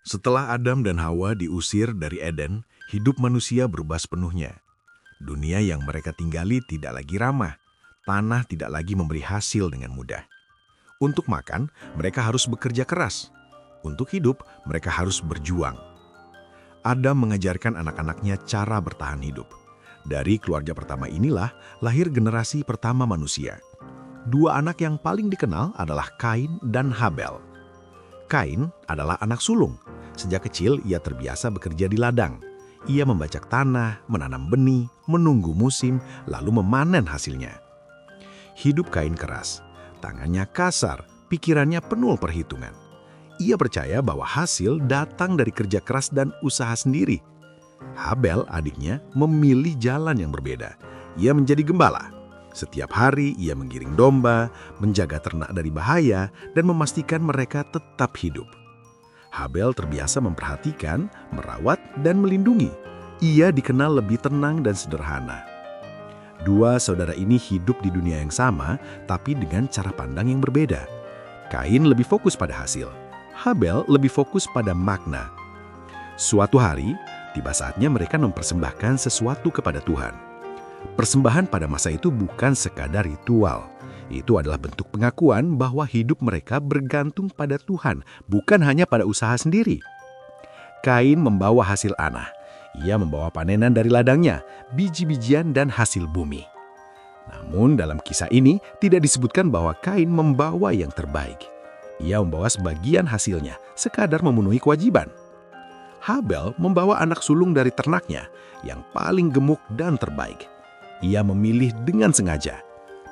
Setelah Adam dan Hawa diusir dari Eden, hidup manusia berubah sepenuhnya. Dunia yang mereka tinggali tidak lagi ramah. Tanah tidak lagi memberi hasil dengan mudah. Untuk makan, mereka harus bekerja keras. Untuk hidup, mereka harus berjuang. Adam mengajarkan anak-anaknya cara bertahan hidup. Dari keluarga pertama inilah lahir generasi pertama manusia. Dua anak yang paling dikenal adalah Kain dan Habel. Kain adalah anak sulung. Sejak kecil ia terbiasa bekerja di ladang. Ia membajak tanah, menanam benih, menunggu musim, lalu memanen hasilnya. Hidup Kain keras, tangannya kasar, pikirannya penuh perhitungan. Ia percaya bahwa hasil datang dari kerja keras dan usaha sendiri. Habel, adiknya, memilih jalan yang berbeda. Ia menjadi gembala. Setiap hari ia menggiring domba, menjaga ternak dari bahaya, dan memastikan mereka tetap hidup. Habel terbiasa memperhatikan, merawat, dan melindungi. Ia dikenal lebih tenang dan sederhana. Dua saudara ini hidup di dunia yang sama, tapi dengan cara pandang yang berbeda. Kain lebih fokus pada hasil. Habel lebih fokus pada makna. Suatu hari, tiba saatnya mereka mempersembahkan sesuatu kepada Tuhan. Persembahan pada masa itu bukan sekadar ritual. Itu adalah bentuk pengakuan bahwa hidup mereka bergantung pada Tuhan, bukan hanya pada usaha sendiri. Kain membawa hasil tanah. Ia membawa panenan dari ladangnya, biji-bijian dan hasil bumi. Namun dalam kisah ini tidak disebutkan bahwa Kain membawa yang terbaik. Ia membawa sebagian hasilnya, sekadar memenuhi kewajiban. Habel membawa anak sulung dari ternaknya, yang paling gemuk dan terbaik. Ia memilih dengan sengaja.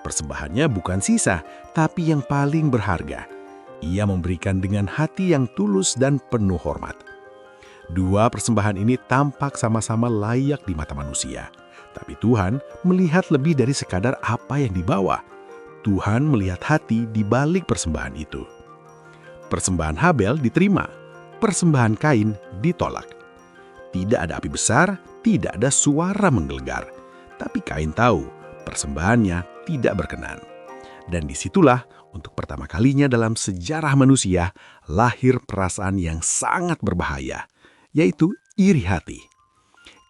Persembahannya bukan sisa, tapi yang paling berharga. Ia memberikan dengan hati yang tulus dan penuh hormat. Dua persembahan ini tampak sama-sama layak di mata manusia. Tapi Tuhan melihat lebih dari sekadar apa yang dibawa. Tuhan melihat hati di balik persembahan itu. Persembahan Habel diterima, persembahan Kain ditolak. Tidak ada api besar, tidak ada suara menggelegar. Tapi Kain tahu persembahannya tidak berkenan. Dan disitulah untuk pertama kalinya dalam sejarah manusia lahir perasaan yang sangat berbahaya, yaitu iri hati.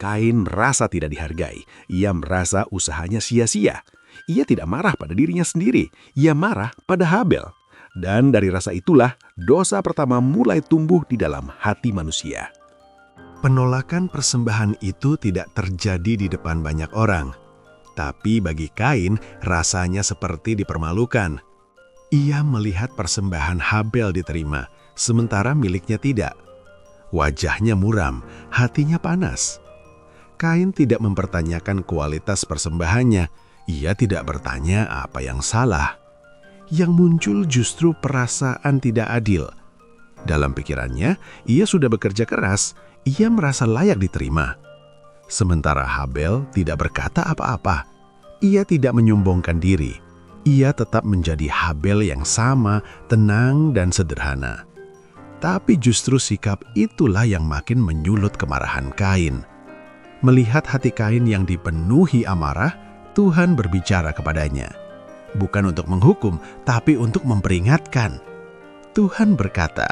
Kain merasa tidak dihargai, ia merasa usahanya sia-sia. Ia tidak marah pada dirinya sendiri, ia marah pada Habel. Dan dari rasa itulah dosa pertama mulai tumbuh di dalam hati manusia. Penolakan persembahan itu tidak terjadi di depan banyak orang. Tapi bagi Kain, rasanya seperti dipermalukan. Ia melihat persembahan Habel diterima, sementara miliknya tidak. Wajahnya muram, hatinya panas. Kain tidak mempertanyakan kualitas persembahannya. Ia tidak bertanya apa yang salah. Yang muncul justru perasaan tidak adil. Dalam pikirannya, ia sudah bekerja keras, ia merasa layak diterima. Sementara Habel tidak berkata apa-apa. Ia tidak menyombongkan diri. Ia tetap menjadi Habel yang sama, tenang dan sederhana. Tapi justru sikap itulah yang makin menyulut kemarahan Kain. Melihat hati Kain yang dipenuhi amarah, Tuhan berbicara kepadanya. Bukan untuk menghukum, tapi untuk memperingatkan. Tuhan berkata,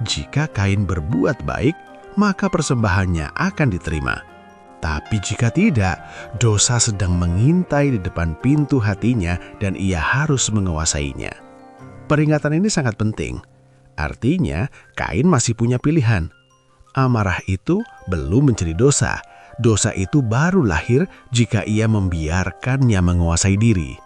jika Kain berbuat baik, maka persembahannya akan diterima. Tapi jika tidak, dosa sedang mengintai di depan pintu hatinya dan ia harus menguasainya. Peringatan ini sangat penting. Artinya, Kain masih punya pilihan. Amarah itu belum menjadi dosa. Dosa itu baru lahir jika ia membiarkannya menguasai diri.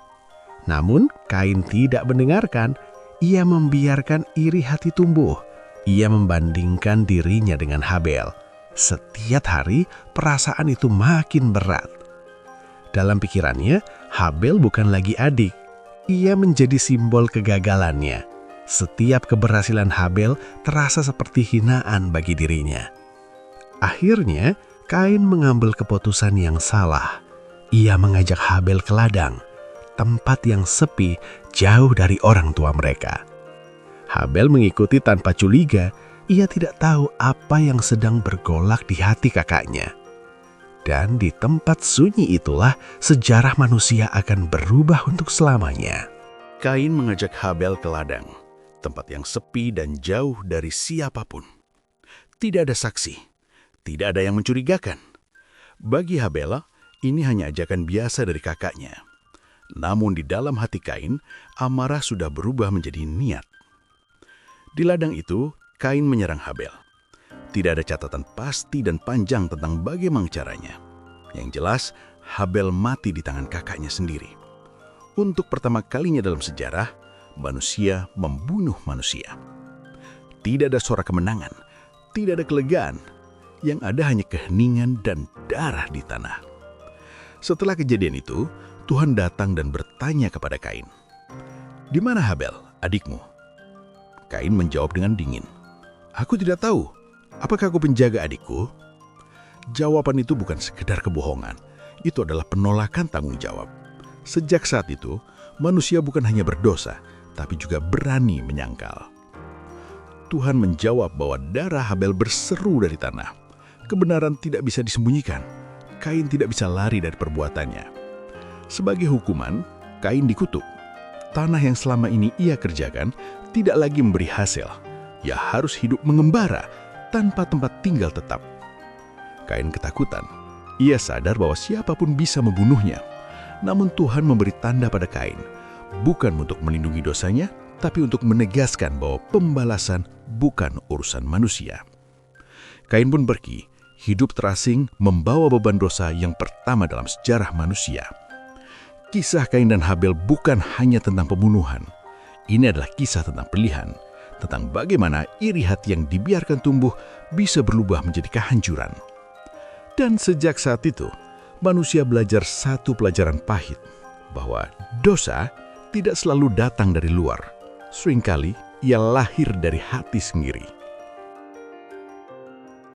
Namun, Kain tidak mendengarkan. Ia membiarkan iri hati tumbuh. Ia membandingkan dirinya dengan Habel. Setiap hari, perasaan itu makin berat. Dalam pikirannya, Habel bukan lagi adik. Ia menjadi simbol kegagalannya. Setiap keberhasilan Habel terasa seperti hinaan bagi dirinya. Akhirnya, Kain mengambil keputusan yang salah. Ia mengajak Habel ke ladang, tempat yang sepi jauh dari orang tua mereka. Habel mengikuti tanpa curiga. Ia tidak tahu apa yang sedang bergolak di hati kakaknya. Dan di tempat sunyi itulah sejarah manusia akan berubah untuk selamanya. Kain mengajak Habel ke ladang, tempat yang sepi dan jauh dari siapapun. Tidak ada saksi, tidak ada yang mencurigakan. Bagi Habel, ini hanya ajakan biasa dari kakaknya. Namun di dalam hati Kain, amarah sudah berubah menjadi niat. Di ladang itu, Kain menyerang Habel. Tidak ada catatan pasti dan panjang tentang bagaimana caranya. Yang jelas, Habel mati di tangan kakaknya sendiri. Untuk pertama kalinya dalam sejarah, manusia membunuh manusia. Tidak ada suara kemenangan, tidak ada kelegaan. Yang ada hanya keheningan dan darah di tanah. Setelah kejadian itu, Tuhan datang dan bertanya kepada Kain, "Di mana Habel, adikmu?" Kain menjawab dengan dingin, "Aku tidak tahu. Apakah aku penjaga adikku?" Jawaban itu bukan sekedar kebohongan. Itu adalah penolakan tanggung jawab. Sejak saat itu, manusia bukan hanya berdosa, tapi juga berani menyangkal. Tuhan menjawab bahwa darah Habel berseru dari tanah. Kebenaran tidak bisa disembunyikan. Kain tidak bisa lari dari perbuatannya. Sebagai hukuman, Kain dikutuk. Tanah yang selama ini ia kerjakan tidak lagi memberi hasil. Ia harus hidup mengembara tanpa tempat tinggal tetap. Kain ketakutan. Ia sadar bahwa siapapun bisa membunuhnya. Namun Tuhan memberi tanda pada Kain, bukan untuk melindungi dosanya, tapi untuk menegaskan bahwa pembalasan bukan urusan manusia. Kain pun pergi, hidup terasing membawa beban dosa yang pertama dalam sejarah manusia. Kisah Kain dan Habel bukan hanya tentang pembunuhan. Ini adalah kisah tentang pilihan, tentang bagaimana iri hati yang dibiarkan tumbuh bisa berubah menjadi kehancuran. Dan sejak saat itu, manusia belajar satu pelajaran pahit, bahwa dosa tidak selalu datang dari luar. Seringkali ia lahir dari hati sendiri.